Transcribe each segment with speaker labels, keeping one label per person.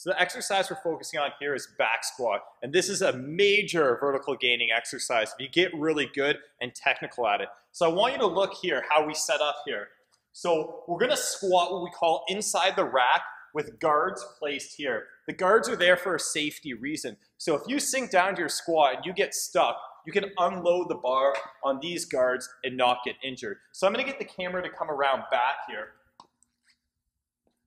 Speaker 1: So the exercise we're focusing on here is back squat. And this is a major vertical gaining exercise if you get really good and technical at it. So I want you to look here how we set up here. So we're gonna squat what we call inside the rack with guards placed here. The guards are there for a safety reason. So if you sink down to your squat and you get stuck, you can unload the bar on these guards and not get injured. So I'm gonna get the camera to come around back here.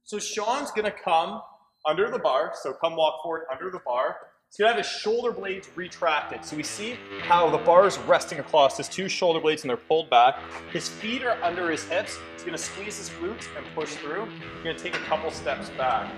Speaker 1: So Sean's gonna come under the bar, so come walk forward under the bar. He's gonna have his shoulder blades retracted. So we see how the bar is resting across his two shoulder blades and they're pulled back. His feet are under his hips. He's gonna squeeze his glutes and push through. You're gonna take a couple steps back.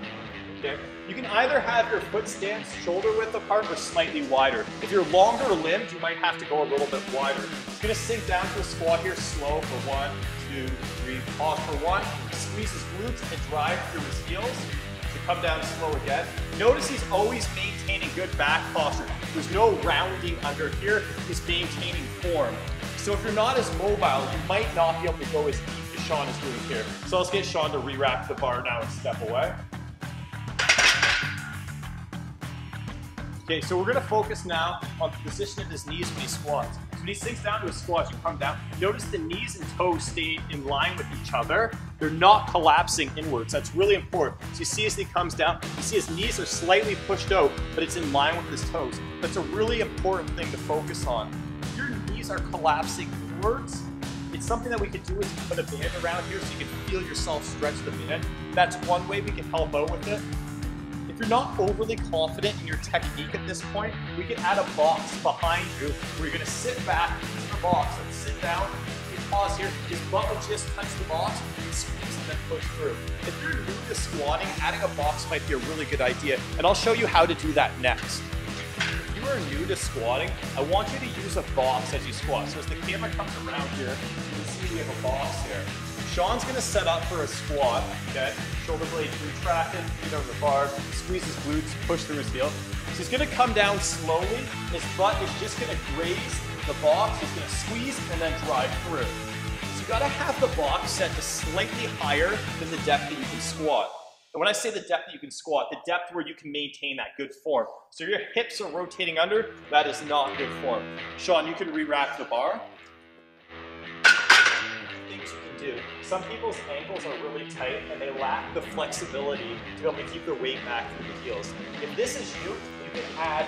Speaker 1: Okay. You can either have your foot stance shoulder width apart or slightly wider. If you're longer limbed, you might have to go a little bit wider. He's gonna sink down to a squat here, slow for 1, 2, 3, pause for 1. Squeeze his glutes and drive through his heels. To come down slow again. Notice he's always maintaining good back posture. There's no rounding under here. He's maintaining form. So if you're not as mobile, you might not be able to go as deep as Sean is doing here. So let's get Sean to re-rack the bar now and step away. Okay, so we're gonna focus now on the position of his knees when he squats. So when he sinks down to a squat, you come down. Notice the knees and toes stay in line with each other. They're not collapsing inwards. That's really important. So you see as he comes down, you see his knees are slightly pushed out, but it's in line with his toes. That's a really important thing to focus on. If your knees are collapsing inwards, it's something that we could do is put a band around here so you can feel yourself stretch the band. That's one way we can help out with it. If you're not overly confident in your technique at this point, we can add a box behind you where you're gonna sit back in the box and sit down. You pause here, his butt will just touch the box, and squeeze and then push through. If you're new to squatting, adding a box might be a really good idea, and I'll show you how to do that next. If you are new to squatting, I want you to use a box as you squat. So as the camera comes around here, you can see we have a box here. Sean's gonna set up for a squat, okay? Shoulder blades retracted, feet over the bar, squeeze his glutes, push through his heel. So he's gonna come down slowly. His butt is just gonna graze the box. He's gonna squeeze and then drive through. So you gotta have the box set to slightly higher than the depth that you can squat. And when I say the depth that you can squat, the depth where you can maintain that good form. So your hips are rotating under, that is not good form. Sean, you can re-rack the bar. Do. Some people's ankles are really tight and they lack the flexibility to be able to keep their weight back through the heels. If this is you, you can add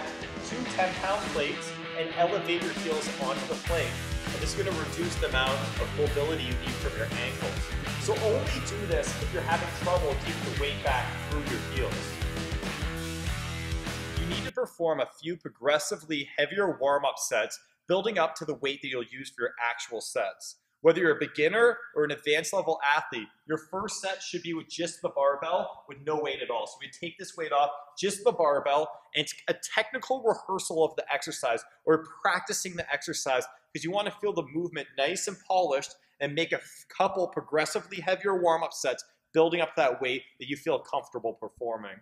Speaker 1: 2 10-pound plates and elevate your heels onto the plate. And this is going to reduce the amount of mobility you need from your ankles. So only do this if you're having trouble keeping the weight back through your heels. You need to perform a few progressively heavier warm-up sets, building up to the weight that you'll use for your actual sets. Whether you're a beginner or an advanced level athlete, your first set should be with just the barbell with no weight at all. So we take this weight off, just the barbell, and it's a technical rehearsal of the exercise or practicing the exercise because you want to feel the movement nice and polished and make a couple progressively heavier warm-up sets building up that weight that you feel comfortable performing.